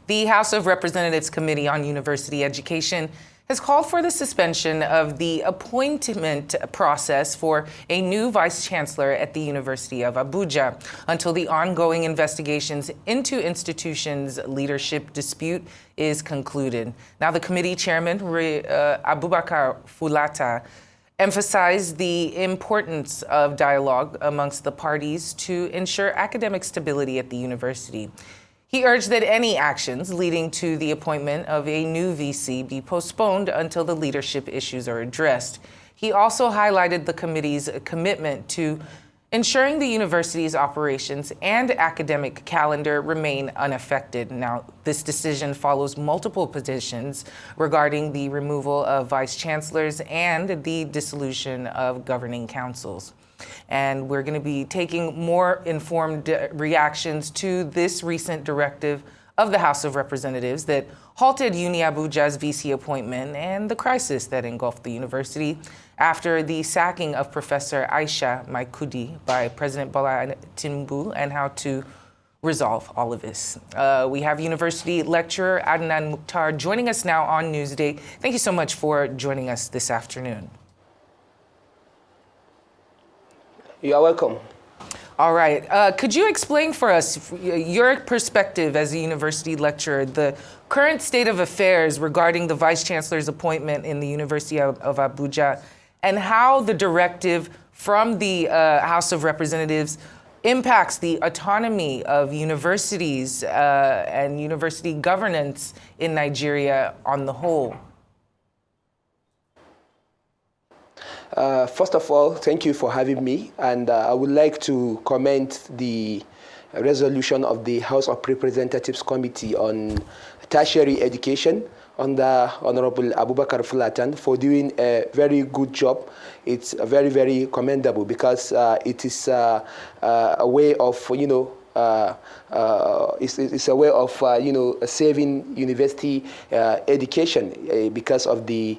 The House of Representatives Committee on University Education has called for the suspension of the appointment process for a new vice chancellor at the University of Abuja until the ongoing investigations into institution's leadership dispute is concluded. Now, the committee chairman, Abubakar Fulata, emphasized the importance of dialogue amongst the parties to ensure academic stability at the university. He urged that any actions leading to the appointment of a new VC be postponed until the leadership issues are addressed. He also highlighted the committee's commitment to ensuring the university's operations and academic calendar remain unaffected. Now, this decision follows multiple petitions regarding the removal of vice chancellors and the dissolution of governing councils. And we're going to be taking more informed reactions to this recent directive of the House of Representatives that halted Uniabuja's VC appointment and the crisis that engulfed the university after the sacking of Professor Aisha Maikudi by President Bola Tinubu, and how to resolve all of this. We have university lecturer Adnan Mukthar joining us now on Newsday. Thank you so much for joining us this afternoon. You are welcome. All right. Could you explain for us your perspective as a university lecturer, the current state of affairs regarding the vice chancellor's appointment in the University of Abuja, and how the directive from the House of Representatives impacts the autonomy of universities and university governance in Nigeria on the whole? First of all, thank you for having me, and I would like to comment the resolution of the House of Representatives Committee on Tertiary Education under Honorable Abubakar Fulatan for doing a very good job. It's very, very commendable because it is a way of, it's a way of saving university education because of the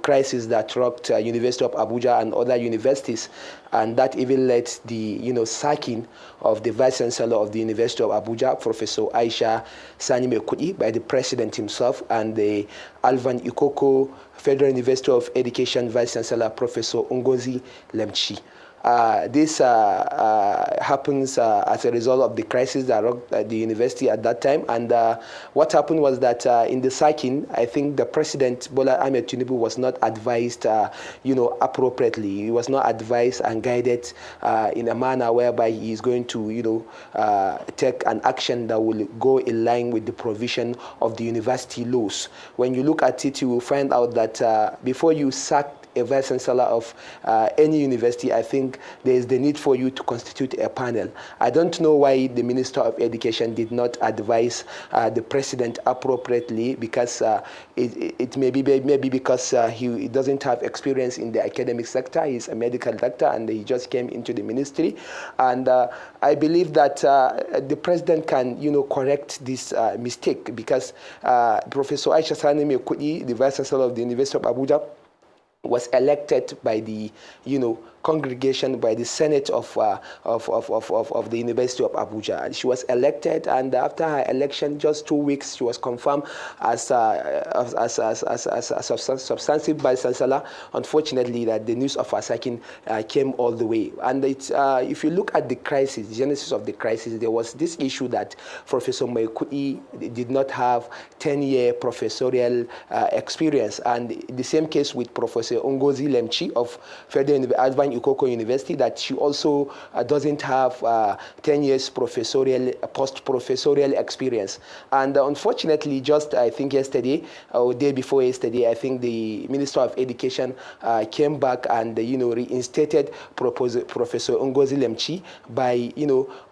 crisis that rocked University of Abuja and other universities, and that even led the sacking of the vice chancellor of the University of Abuja, Professor Aisha Sani Maikudi, by the president himself, and the Alvan Ikoko Federal University of Education vice chancellor, Professor Ngozi Lemchi. This happens as a result of the crisis that rocked the university at that time. And what happened was that in the sacking, I think the president, Bola Ahmed Tinubu, was not advised, appropriately. He was not advised and guided in a manner whereby he is going to, take an action that will go in line with the provision of the university laws. When you look at it, you will find out that before you sack a vice chancellor of any university, I think there is the need for you to constitute a panel. I don't know why the Minister of Education did not advise the president appropriately, because it may be because he doesn't have experience in the academic sector. He's a medical doctor and he just came into the ministry. And I believe that the president can, correct this mistake, because Professor Aisha Sani Maikudi, the vice chancellor of the University of Abuja, was elected by the, congregation, by the Senate of the University of Abuja. And she was elected, and after her election, just 2 weeks, she was confirmed as a substantive vice chancellor. Unfortunately, that the news of her sacking came all the way. And it's, if you look at the crisis, the genesis of the crisis, there was this issue that Professor Maikudi did not have 10-year professorial experience, and the same case with Professor Ngozi Lemchi of Federal Alvan Ikoko University, that she also doesn't have 10 years post-professorial experience. And unfortunately, just I think yesterday, or day before yesterday, I think the Minister of Education came back and reinstated Professor Ngozi Lemchi by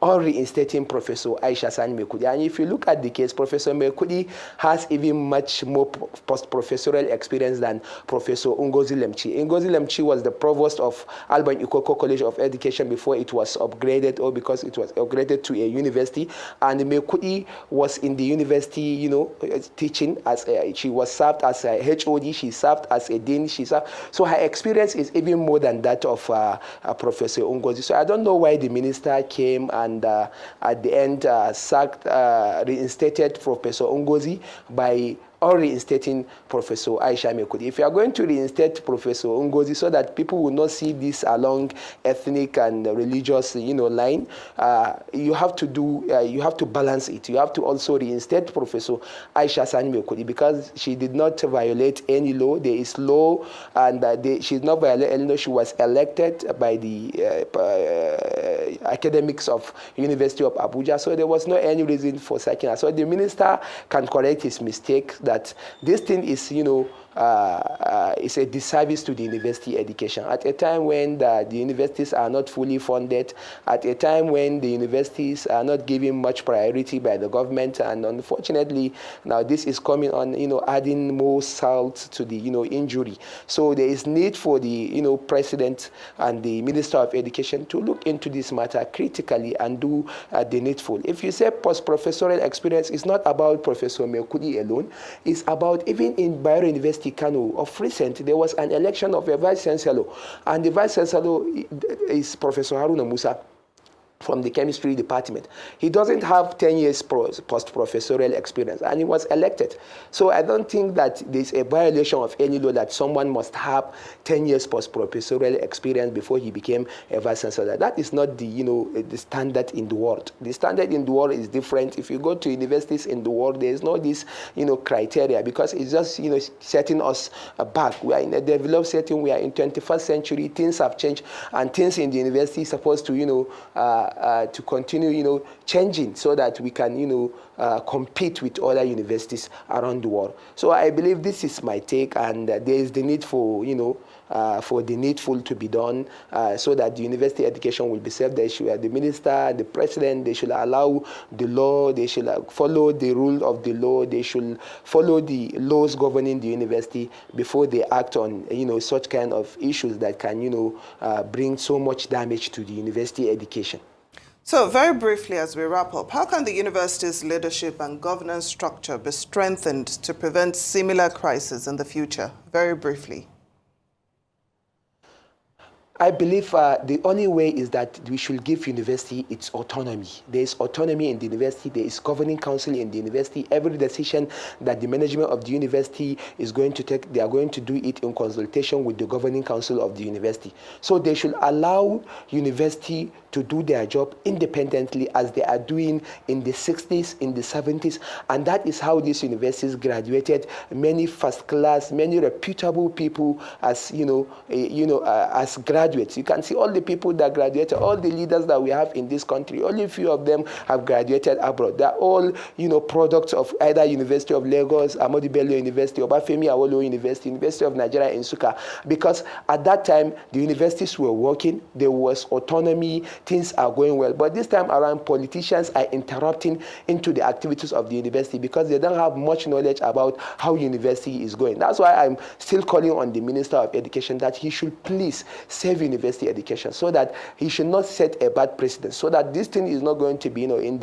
reinstating Professor Aisha Sani Maikudi. And if you look at the case, Professor Maikudi has even much more post-professorial experience than Professor Ngozi Lemchi. Ngozi Lemchi was the provost of Alban Ikoko College of Education before it was upgraded, or because it was upgraded to a university. And Mekudi was in the university, teaching as she was served as a HOD, she served as a dean, so her experience is even more than that of Professor Ngozi. So I don't know why the minister came and at the end reinstated Professor Ngozi by or reinstating Professor Aisha Mekudi. If you are going to reinstate Professor Ngozi so that people will not see this along ethnic and religious, line, you have to balance it. You have to also reinstate Professor Aisha Sani Mekudi because she did not violate any law. There is law, and she did not violate any law. She was elected by the academics of University of Abuja, so there was no any reason for sacking her. So the minister can correct his mistake that this thing is, is a disservice to the university education. At a time when the universities are not fully funded, at a time when the universities are not given much priority by the government, and unfortunately now this is coming on, adding more salt to the, injury. So there is need for the, president and the minister of education to look into this matter critically and do the needful. If you say post-professorial experience, it's not about Professor Mekudi alone. It's about, even in Bayero University, Kano, of recent, there was an election of a vice chancellor, and the vice chancellor is Professor Haruna Musa from the chemistry department. He doesn't have 10 years post-professorial experience, and he was elected. So I don't think that there's a violation of any law that someone must have 10 years post-professorial experience before he became a vice chancellor. That is not the, the standard in the world. The standard in the world is different. If you go to universities in the world, there is no this, criteria, because it's just, setting us back. We are in a developed setting. We are in 21st century. Things have changed, and things in the university is supposed to, to continue, changing so that we can, compete with other universities around the world. So I believe this is my take, and there is the need for, for the needful to be done so that the university education will be safe. They should, the minister, the president, they should allow the law, they should follow the rule of the law, they should follow the laws governing the university before they act on, such kind of issues that can, bring so much damage to the university education. So very briefly, as we wrap up, how can the university's leadership and governance structure be strengthened to prevent similar crises in the future? Very briefly. I believe the only way is that we should give university its autonomy. There is autonomy in the university. There is governing council in the university. Every decision that the management of the university is going to take, they are going to do it in consultation with the governing council of the university. So they should allow university to do their job independently, as they are doing in the 60s, in the 70s. And that is how these universities graduated many first class, many reputable people as, as graduates. You can see all the people that graduated, all the leaders that we have in this country, only a few of them have graduated abroad. They're all, products of either University of Lagos, Ahmadu Bello University, Obafemi Awolowo University, University of Nigeria in Nsukka, because at that time, the universities were working, there was autonomy, things are going well. But this time around, politicians are interrupting into the activities of the university because they don't have much knowledge about how university is going. That's why I'm still calling on the Minister of Education that he should please save university education, so that he should not set a bad precedent, so that this thing is not going to be, in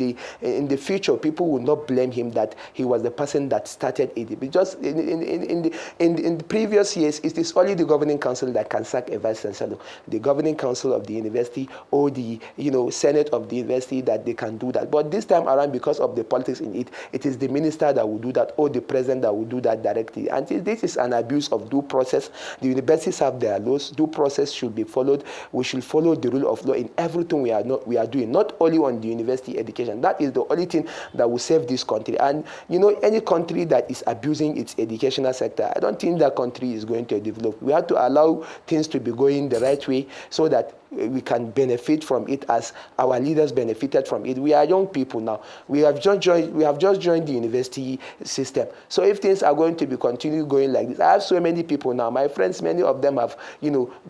the future, people will not blame him that he was the person that started it. Because in the previous years, it is only the governing council that can sack a vice chancellor. The governing council of the university or the senate of the university, that they can do that. But this time around, because of the politics in it, it is the minister that will do that, or the president that will do that directly. And this is an abuse of due process. The universities have their laws. Due process should be followed. We should follow the rule of law in everything we are doing, not only on the university education. That is the only thing that will save this country. And any country that is abusing its educational sector, I don't think that country is going to develop. We have to allow things to be going the right way, so that we can benefit from it as our leaders benefited from it. We are young people now. We have just joined the university system. So if things are going to be continue going like this, I have so many people now. My friends, many of them have,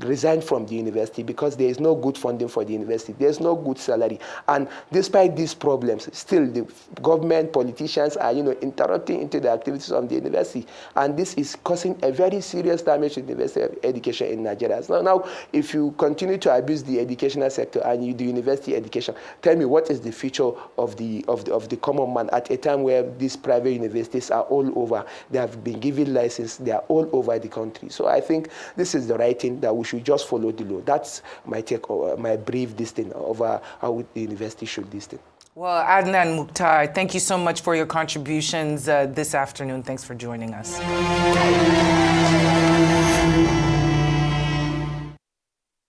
resigned from the university because there is no good funding for the university. There's no good salary. And despite these problems, still the government, politicians are, interrupting into the activities of the university. And this is causing a very serious damage to the university of education in Nigeria. So now, if you continue to abuse the educational sector and you do university education, tell me what is the future of the common man at a time where these private universities are all over. They have been given license. They are all over the country. So I think this is the right thing, that we should just follow the law. That's my take, my brief listing over how the university should listen. Well, Adnan Mukthar, thank you so much for your contributions this afternoon. Thanks for joining us.